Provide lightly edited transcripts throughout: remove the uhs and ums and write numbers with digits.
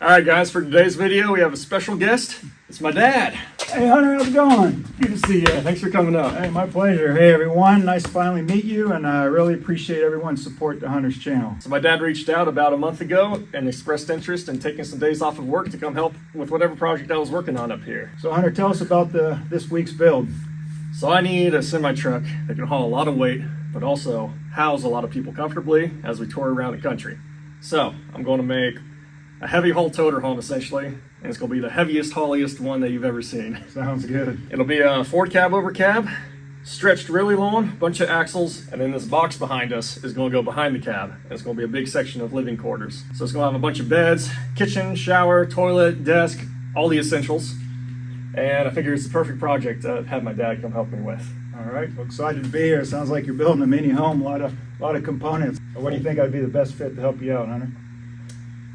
Alright guys, for today's video we have a special guest. It's my dad. Hey Hunter, how's it going? Good to see you. Thanks for coming up. Hey, my pleasure. Hey everyone, nice to finally meet you, and I really appreciate everyone's support to Hunter's channel. So my dad reached out about a month ago and expressed interest in taking some days off of work to come help with whatever project I was working on up here. So Hunter, tell us about this week's build. So I need a semi-truck that can haul a lot of weight, but also house a lot of people comfortably as we tour around the country. So I'm going to make a heavy haul ToterHome essentially, and it's going to be the heaviest, hauliest one that you've ever seen. Sounds good. It'll be a Ford cab over cab, stretched really long, bunch of axles, and then this box behind us is going to go behind the cab. And it's going to be a big section of living quarters. So it's going to have a bunch of beds, kitchen, shower, toilet, desk, all the essentials. And I figure it's the perfect project to have my dad come help me with. All right, well, excited to be here. It sounds like you're building a mini home, a lot of components. So what do you think I'd be the best fit to help you out, Hunter?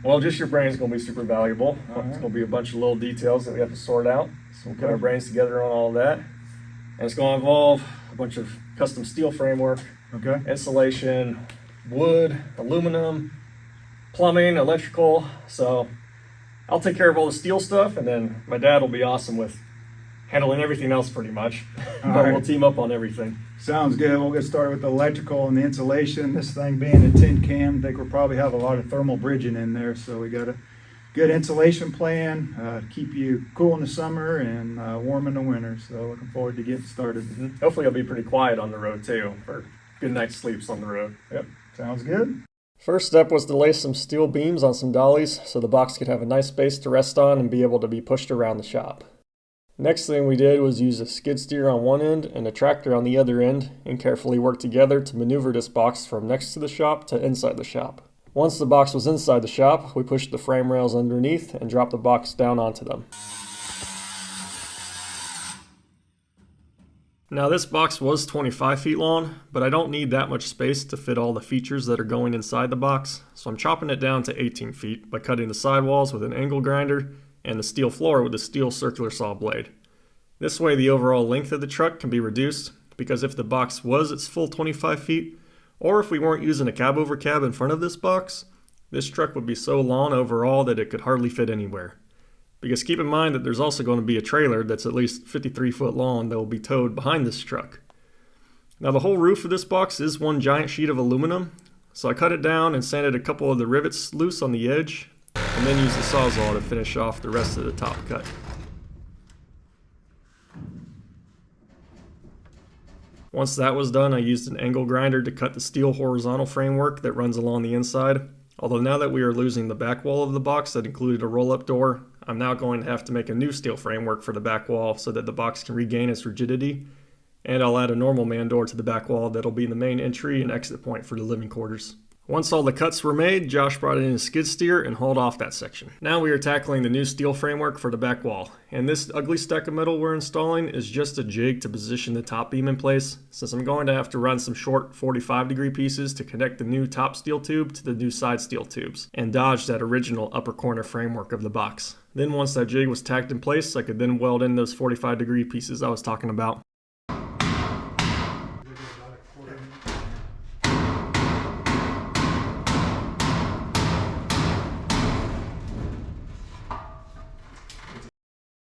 Well, just your brain's going to be super valuable. It's going to be a bunch of little details that we have to sort out. So we'll put our brains together on all of that. And it's going to involve a bunch of custom steel framework, insulation, wood, aluminum, plumbing, electrical. So I'll take care of all the steel stuff, and then my dad will be awesome with handling everything else pretty much. But we'll team up on everything. Sounds good. We'll get started with the electrical and the insulation. This thing being a tin can, I think we'll probably have a lot of thermal bridging in there. So we got a good insulation plan, keep you cool in the summer and warm in the winter. So looking forward to getting started. Hopefully it'll be pretty quiet on the road too, for good night's sleeps on the road. Yep, sounds good. First step was to lay some steel beams on some dollies so the box could have a nice space to rest on and be able to be pushed around the shop. Next thing we did was use a skid steer on one end and a tractor on the other end and carefully work together to maneuver this box from next to the shop to inside the shop. Once the box was inside the shop, we pushed the frame rails underneath and dropped the box down onto them. Now this box was 25 feet long, but I don't need that much space to fit all the features that are going inside the box, so I'm chopping it down to 18 feet by cutting the sidewalls with an angle grinder and the steel floor with a steel circular saw blade. This way the overall length of the truck can be reduced, because if the box was its full 25 feet, or if we weren't using a cab over cab in front of this box, this truck would be so long overall that it could hardly fit anywhere. Because keep in mind that there's also going to be a trailer that's at least 53 foot long that will be towed behind this truck. Now the whole roof of this box is one giant sheet of aluminum, so I cut it down and sanded a couple of the rivets loose on the edge, and then used the Sawzall to finish off the rest of the top cut. Once that was done, I used an angle grinder to cut the steel horizontal framework that runs along the inside. Although now that we are losing the back wall of the box that included a roll-up door, I'm now going to have to make a new steel framework for the back wall so that the box can regain its rigidity. And I'll add a normal man door to the back wall that'll be the main entry and exit point for the living quarters. Once all the cuts were made, Josh brought in a skid steer and hauled off that section. Now we are tackling the new steel framework for the back wall. And this ugly stack of metal we're installing is just a jig to position the top beam in place, since I'm going to have to run some short 45-degree pieces to connect the new top steel tube to the new side steel tubes, and dodge that original upper corner framework of the box. Then once that jig was tacked in place, I could then weld in those 45-degree pieces I was talking about.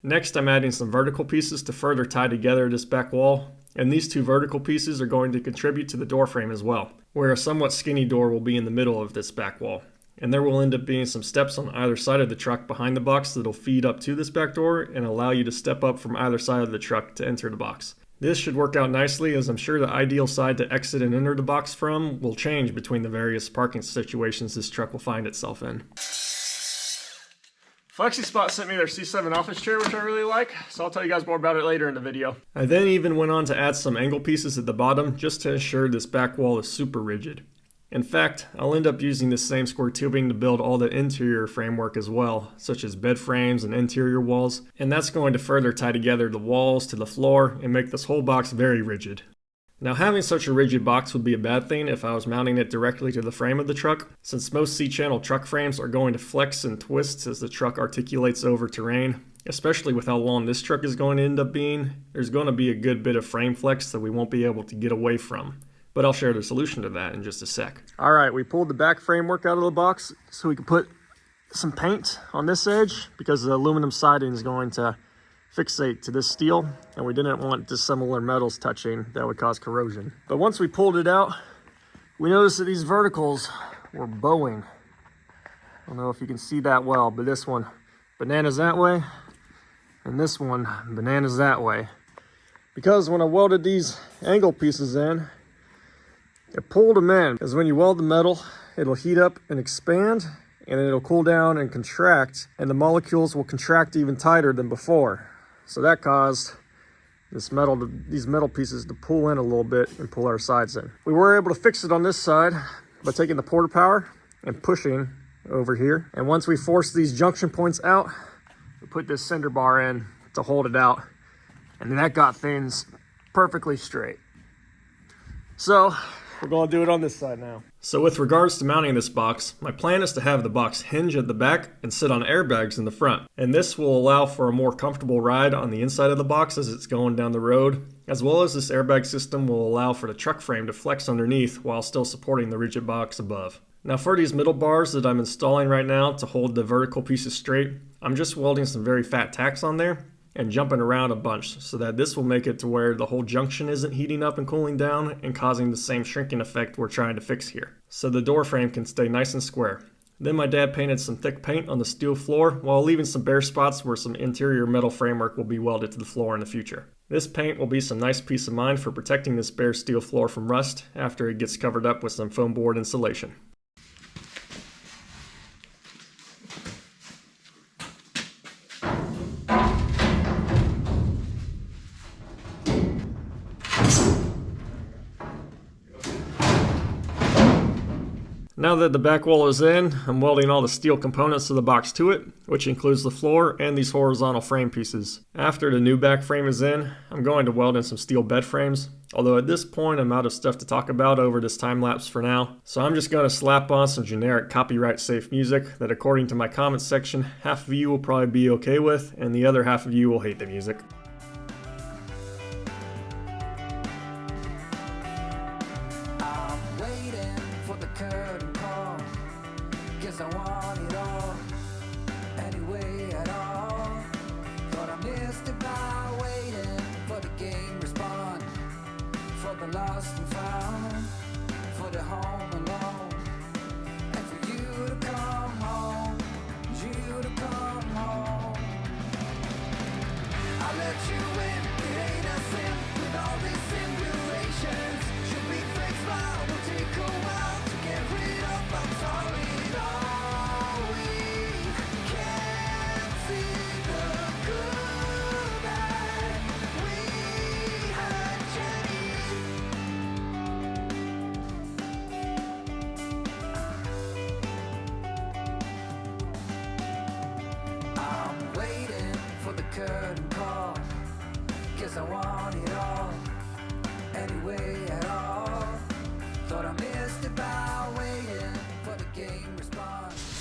Next, I'm adding some vertical pieces to further tie together this back wall, and these two vertical pieces are going to contribute to the door frame as well, where a somewhat skinny door will be in the middle of this back wall. And there will end up being some steps on either side of the truck behind the box that'll feed up to this back door and allow you to step up from either side of the truck to enter the box. This should work out nicely, as I'm sure the ideal side to exit and enter the box from will change between the various parking situations this truck will find itself in. FlexiSpot sent me their C7 office chair, which I really like, so I'll tell you guys more about it later in the video. I then even went on to add some angle pieces at the bottom just to ensure this back wall is super rigid. In fact, I'll end up using this same square tubing to build all the interior framework as well, such as bed frames and interior walls, and that's going to further tie together the walls to the floor and make this whole box very rigid. Now, having such a rigid box would be a bad thing if I was mounting it directly to the frame of the truck, since most C-channel truck frames are going to flex and twist as the truck articulates over terrain. Especially with how long this truck is going to end up being, there's going to be a good bit of frame flex that we won't be able to get away from. But I'll share the solution to that in just a sec. Alright, we pulled the back framework out of the box so we can put some paint on this edge because the aluminum siding is going to fixate to this steel, and we didn't want dissimilar metals touching. That would cause corrosion. But once we pulled it out, we noticed that these verticals were bowing. I don't know if you can see that well, but this one, bananas that way, and this one, bananas that way. Because when I welded these angle pieces in, it pulled them in. Because when you weld the metal, it'll heat up and expand, and it'll cool down and contract, and the molecules will contract even tighter than before. So that caused these metal pieces to pull in a little bit and pull our sides in. We were able to fix it on this side by taking the porter power and pushing over here. And once we forced these junction points out, we put this cinder bar in to hold it out. And then that got things perfectly straight. So we're gonna do it on this side now. So with regards to mounting this box, my plan is to have the box hinge at the back and sit on airbags in the front. And this will allow for a more comfortable ride on the inside of the box as it's going down the road, as well as this airbag system will allow for the truck frame to flex underneath while still supporting the rigid box above. Now for these middle bars that I'm installing right now to hold the vertical pieces straight, I'm just welding some very fat tacks on there and jumping around a bunch so that this will make it to where the whole junction isn't heating up and cooling down and causing the same shrinking effect we're trying to fix here. So the door frame can stay nice and square. Then my dad painted some thick paint on the steel floor while leaving some bare spots where some interior metal framework will be welded to the floor in the future. This paint will be some nice peace of mind for protecting this bare steel floor from rust after it gets covered up with some foam board insulation. Now that the back wall is in, I'm welding all the steel components of the box to it, which includes the floor and these horizontal frame pieces. After the new back frame is in, I'm going to weld in some steel bed frames, although at this point I'm out of stuff to talk about over this time lapse for now. So I'm just going to slap on some generic copyright safe music that, according to my comments section, half of you will probably be okay with and the other half of you will hate the music. I want it all, anyway at all. Thought I missed it by waiting for the game respond, for the lost and found, for the home alone, and for you to come home, you to come home. I let you in, it ain't a sin, with all these simulations. Should be fixed now, will take a while to get rid of. I'm sorry. Curtain call, guess I want it all, anyway at all. Thought I missed it by waiting for the game response.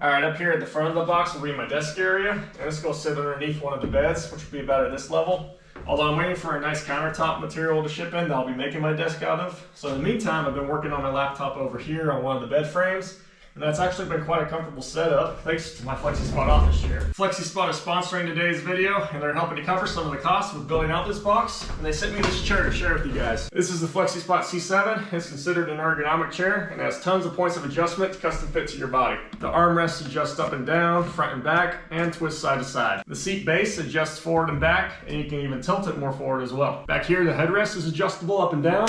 Alright, up here at the front of the box will be my desk area, and this will sit underneath one of the beds, which will be about at this level. Although I'm waiting for a nice countertop material to ship in that I'll be making my desk out of. So in the meantime, I've been working on my laptop over here on one of the bed frames, and that's actually been quite a comfortable setup thanks to my FlexiSpot office chair. FlexiSpot is sponsoring today's video, and they're helping to cover some of the costs with building out this box, and they sent me this chair to share with you guys. This is the FlexiSpot C7. It's considered an ergonomic chair and has tons of points of adjustment to custom fit to your body. The armrests adjust up and down, front and back, and twist side to side. The seat base adjusts forward and back, and you can even tilt it more forward as well. Back here, the headrest is adjustable up and down,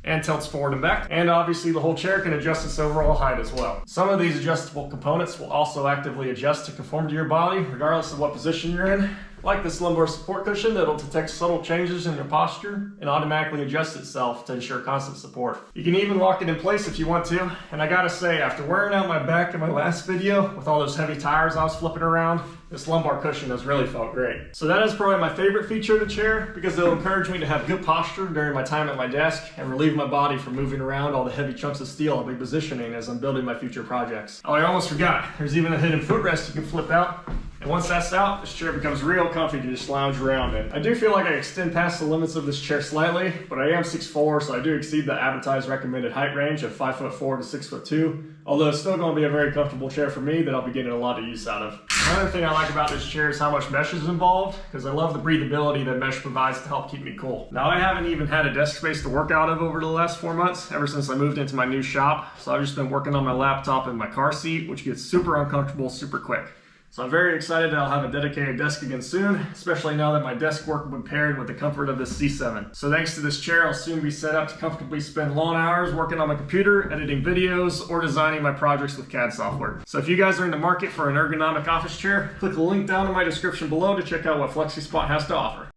and tilts forward and back. And obviously the whole chair can adjust its overall height as well. Some of these adjustable components will also actively adjust to conform to your body, regardless of what position you're in. Like this lumbar support cushion that'll detect subtle changes in your posture and automatically adjust itself to ensure constant support. You can even lock it in place if you want to, and I gotta say, after wearing out my back in my last video with all those heavy tires I was flipping around, this lumbar cushion has really felt great. So that is probably my favorite feature of the chair because it'll encourage me to have good posture during my time at my desk and relieve my body from moving around all the heavy chunks of steel I'll be positioning as I'm building my future projects. Oh, I almost forgot. There's even a hidden footrest you can flip out. And once that's out, this chair becomes real comfy to just lounge around in. I do feel like I extend past the limits of this chair slightly, but I am 6'4", so I do exceed the advertised recommended height range of 5'4" to 6'2", although it's still going to be a very comfortable chair for me that I'll be getting a lot of use out of. Another thing I like about this chair is how much mesh is involved, because I love the breathability that mesh provides to help keep me cool. Now, I haven't even had a desk space to work out of over the last 4 months, ever since I moved into my new shop, so I've just been working on my laptop in my car seat, which gets super uncomfortable super quick. So I'm very excited that I'll have a dedicated desk again soon, especially now that my desk work will be paired with the comfort of this C7. So thanks to this chair, I'll soon be set up to comfortably spend long hours working on my computer, editing videos, or designing my projects with CAD software. So if you guys are in the market for an ergonomic office chair, click the link down in my description below to check out what FlexiSpot has to offer.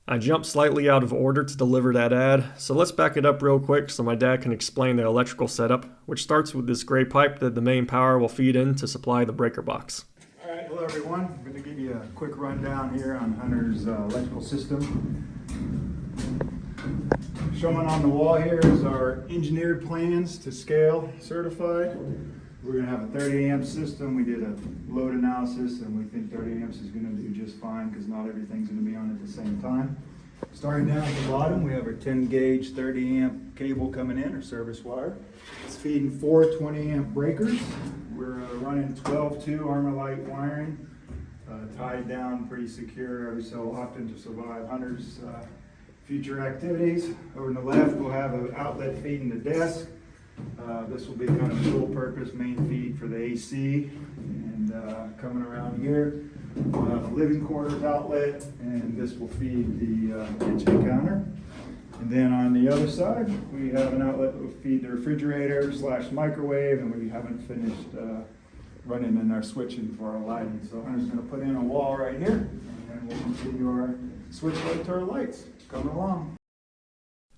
I jumped slightly out of order to deliver that ad, so let's back it up real quick so my dad can explain the electrical setup, which starts with this gray pipe that the main power will feed in to supply the breaker box. Hello everyone, I'm going to give you a quick rundown here on Hunter's electrical system. Showing on the wall here is our engineered plans to scale certified. We're going to have a 30 amp system. We did a load analysis and we think 30 amps is going to do just fine because not everything's going to be on at the same time. Starting down at the bottom, we have our 10 gauge 30 amp cable coming in, or service wire. It's feeding 4 20 amp breakers. We're running 12-2 Armalite wiring, tied down pretty secure every so often to survive Hunter's future activities. Over on the left, we'll have an outlet feeding the desk. This will be kind of dual purpose main feed for the AC. And coming around here, we'll have a living quarters outlet, and this will feed the kitchen counter. And then on the other side, we have an outlet that will feed the refrigerator / microwave, and we haven't finished running in our switching for our lighting. So Hunter's going to put in a wall right here, and we'll continue our switch light to our lights. Coming along.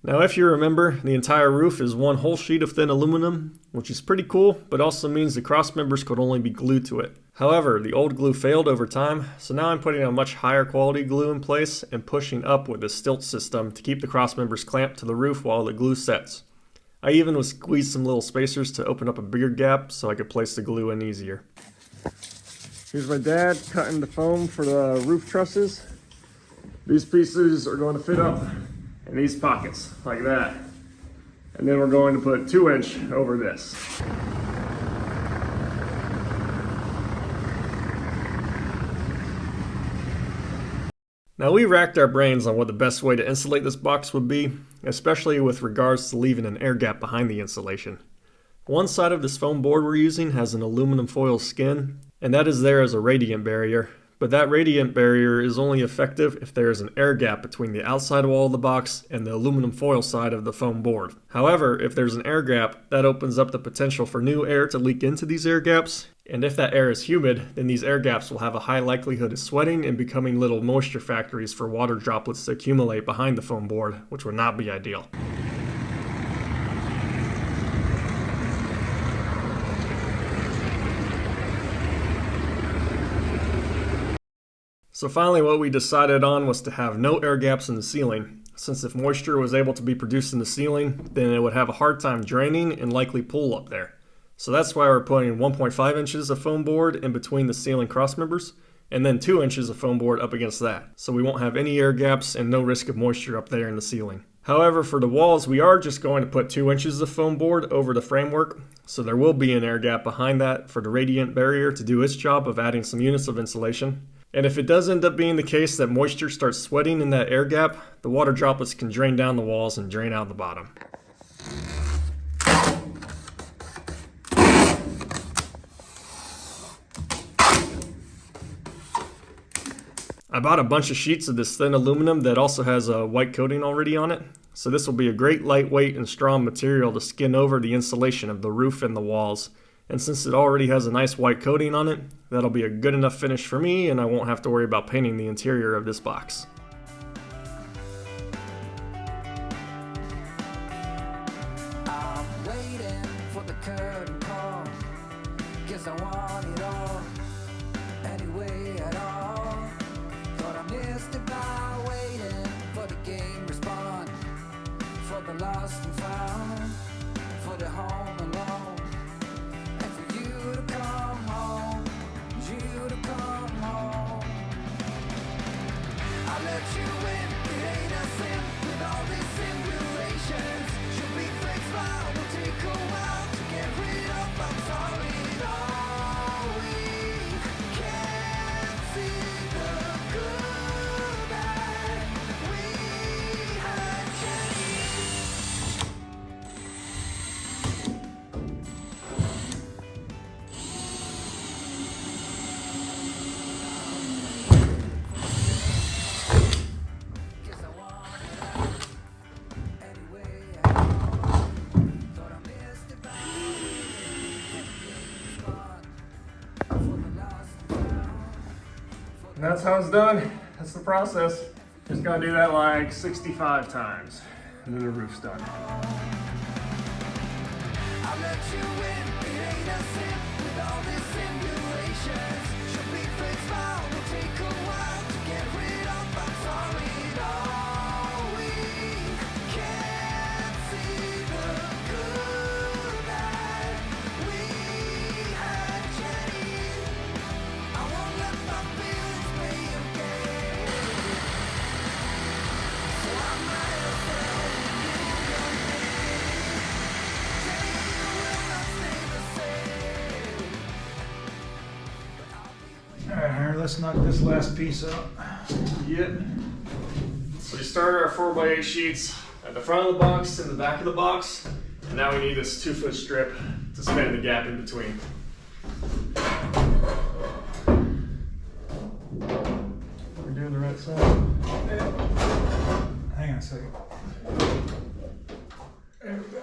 Now, if you remember, the entire roof is one whole sheet of thin aluminum, which is pretty cool, but also means the cross members could only be glued to it. However, the old glue failed over time, so now I'm putting a much higher quality glue in place and pushing up with a stilt system to keep the cross members clamped to the roof while the glue sets. I even was squeezed some little spacers to open up a bigger gap so I could place the glue in easier. Here's my dad cutting the foam for the roof trusses. These pieces are going to fit up in these pockets like that, and then we're going to put 2-inch over this. Now, we racked our brains on what the best way to insulate this box would be, especially with regards to leaving an air gap behind the insulation. One side of this foam board we're using has an aluminum foil skin, and that is there as a radiant barrier. But that radiant barrier is only effective if there is an air gap between the outside wall of the box and the aluminum foil side of the foam board. However, if there's an air gap, that opens up the potential for new air to leak into these air gaps. And if that air is humid, then these air gaps will have a high likelihood of sweating and becoming little moisture factories for water droplets to accumulate behind the foam board, which would not be ideal. So finally, what we decided on was to have no air gaps in the ceiling, since if moisture was able to be produced in the ceiling, then it would have a hard time draining and likely pool up there. So that's why we're putting 1.5 inches of foam board in between the ceiling cross members, and then 2 inches of foam board up against that, so we won't have any air gaps and no risk of moisture up there in the ceiling. However, for the walls, we are just going to put 2 inches of foam board over the framework, so there will be an air gap behind that for the radiant barrier to do its job of adding some units of insulation. And if it does end up being the case that moisture starts sweating in that air gap, the water droplets can drain down the walls and drain out the bottom. I bought a bunch of sheets of this thin aluminum that also has a white coating already on it, so this will be a great lightweight and strong material to skin over the insulation of the roof and the walls, And since it already has a nice white coating on it, that'll be a good enough finish for me, and I won't have to worry about painting the interior of this box. I'm waiting for the curtain call, 'cause I want it all, anyway at all. Thought I missed it by waiting for the game respawn, for the lost and found, for the home alone, and for you to come home, you to come home. I let you in, it ain't a sin, with all these simulations. Should be fixed now, will take a while to get rid of. I'm sorry, all we can see the good that we had changed. Guess I want it out, anyway at all. Thought I missed it by respond, for the lost and found. And that's how it's done. That's the process. Just gotta do that like 65 times, and then the roof's done. I let you in, it ain't a sin, with all these simulations. Should be fixed now, will take a while to get rid of. I'm sorry, all we can see the good that we had changed. I won't let my feelings play a game, so I might as well remove your name. Say you will not stay the same, but I'll be All right, Aaron, let's knock this last piece out. Yep. So we started our 4x8 sheets at the front of the box and the back of the box, and now we need this 2-foot strip to span the gap in between. We're doing the right side. Hang on a second. There we go.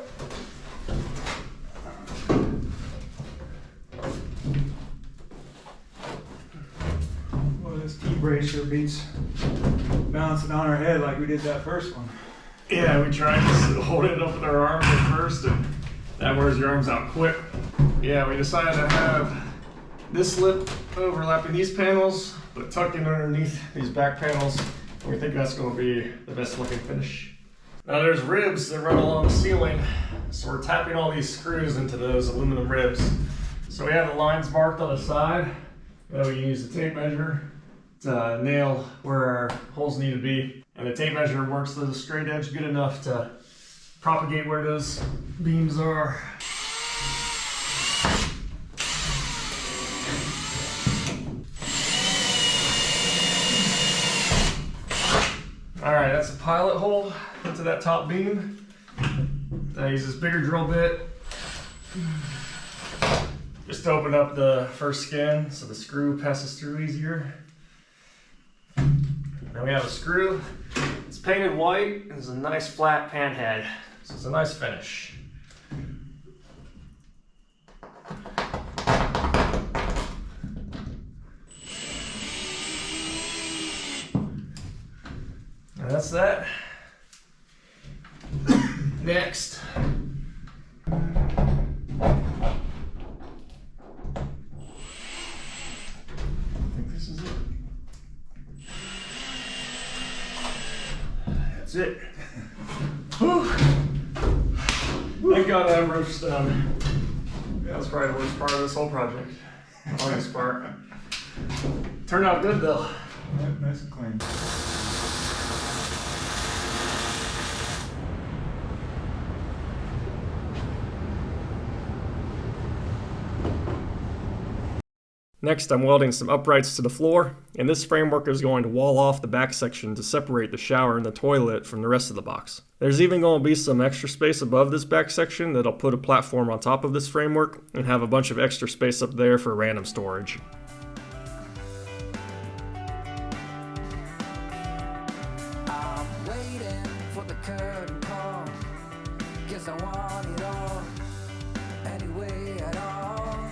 Well, this key brace sure beats balancing on our head like we did that first one. Yeah, we tried to hold it up with our arms at first, and that wears your arms out quick. Yeah, we decided to have this lip overlapping these panels, but tucked in underneath these back panels. We think that's going to be the best looking finish. Now there's ribs that run along the ceiling, so we're tapping all these screws into those aluminum ribs. So we have the lines marked on the side, and then we can use the tape measure to nail where our holes need to be. And the tape measure works to the straight edge good enough to propagate where those beams are. All right, that's a pilot hole into that top beam. I use this bigger drill bit just to open up the first skin so the screw passes through easier. Then we have a screw. It's painted white and it's a nice flat pan head, so it's a nice finish. And that's that. Next. I think this is it. That's it. Whew. Thank God that roof's done. That was probably the worst part of this whole project. The hardest part. Turned out good though. Yep, nice and clean. Next, I'm welding some uprights to the floor, and this framework is going to wall off the back section to separate the shower and the toilet from the rest of the box. There's even going to be some extra space above this back section that I'll put a platform on top of this framework and have a bunch of extra space up there for random storage. I'm waiting for the curtain call. Guess I want it all, anyway at all.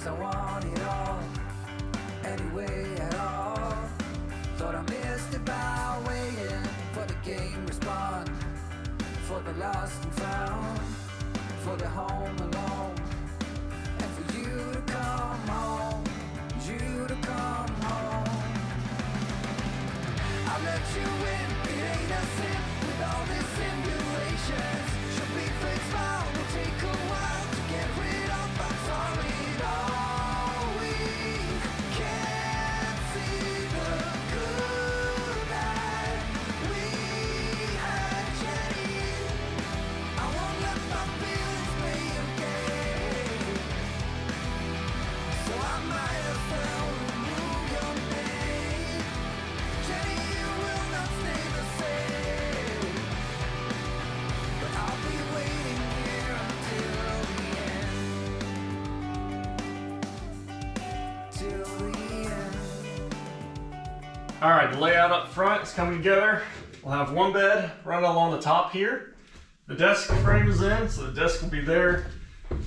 guess I want it all, anyway at all. Thought I missed it by waiting for the game respawn, for the lost and found, for the home alone, and for you to come home, you to come home. I'll let you in, it ain't a sin, with all these simulations. Should be fake smile, will take a while to get rid of. I'm sorry, all we can't see the good that we had, Jenny. I won't let my feelings play a game, so I might as well remove your name. Jenny, you will not stay the same, but I'll be waiting here until the end, till the end. All right, the layout up front is coming together. We'll have one bed running along the top here. The desk frame is in, so the desk will be there.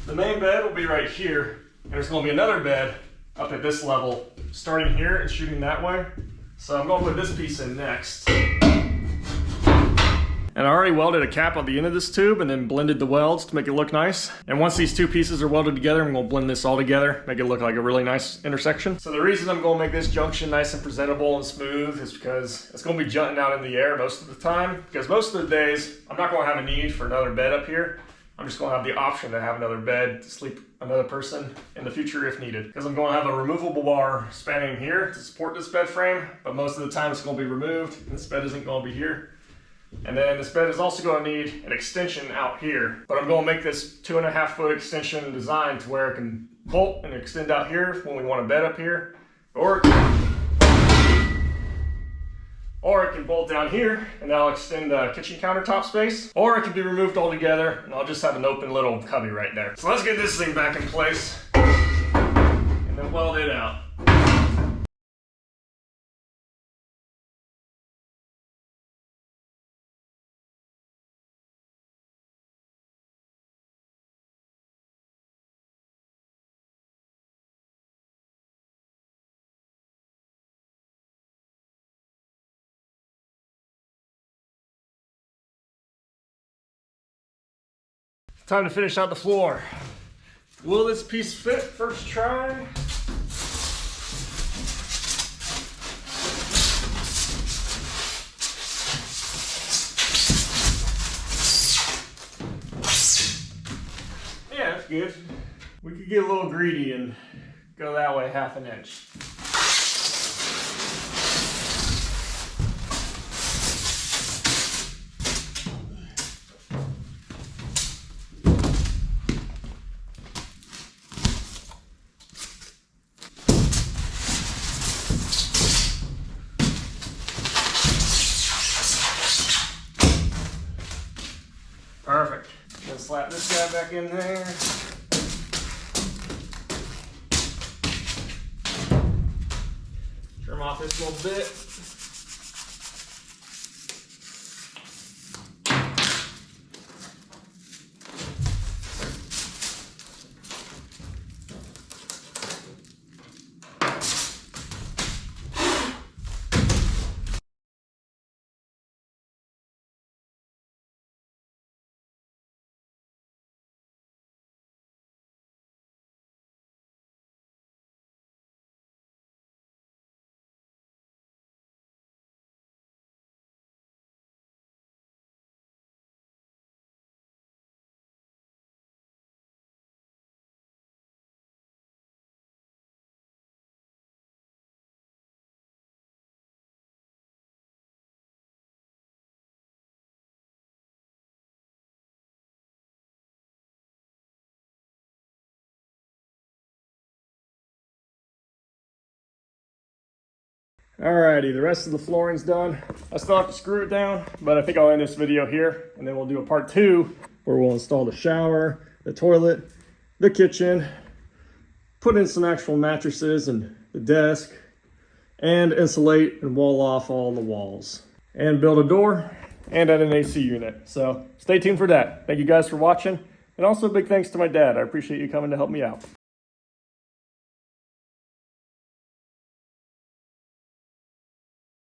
The main bed will be right here. And there's gonna be another bed up at this level, starting here and shooting that way. So I'm gonna put this piece in next. And I already welded a cap on the end of this tube and then blended the welds to make it look nice. And once these two pieces are welded together, I'm gonna blend this all together, make it look like a really nice intersection. So the reason I'm gonna make this junction nice and presentable and smooth is because it's gonna be jutting out in the air most of the time. Because most of the days, I'm not gonna have a need for another bed up here. I'm just gonna have the option to have another bed to sleep another person in the future if needed. Because I'm gonna have a removable bar spanning here to support this bed frame, but most of the time it's gonna be removed and this bed isn't gonna be here. And then this bed is also going to need an extension out here. But I'm going to make this 2.5 foot extension design to where it can bolt and extend out here when we want a bed up here. Or it can bolt down here and that'll extend the kitchen countertop space. Or it can be removed altogether and I'll just have an open little cubby right there. So let's get this thing back in place and then weld it out. Time to finish out the floor. Will this piece fit? First try. Yeah, that's good. We could get a little greedy and go that way 1/2 inch. Perfect. Then slap this guy back in there. Trim off this little bit. Alrighty, the rest of the flooring's done. I still have to screw it down, but I think I'll end this video here, and then we'll do a part 2 where we'll install the shower, the toilet, the kitchen, put in some actual mattresses and the desk, and insulate and wall off all the walls, and build a door and add an AC unit. So stay tuned for that. Thank you guys for watching, and also a big thanks to my dad. I appreciate you coming to help me out.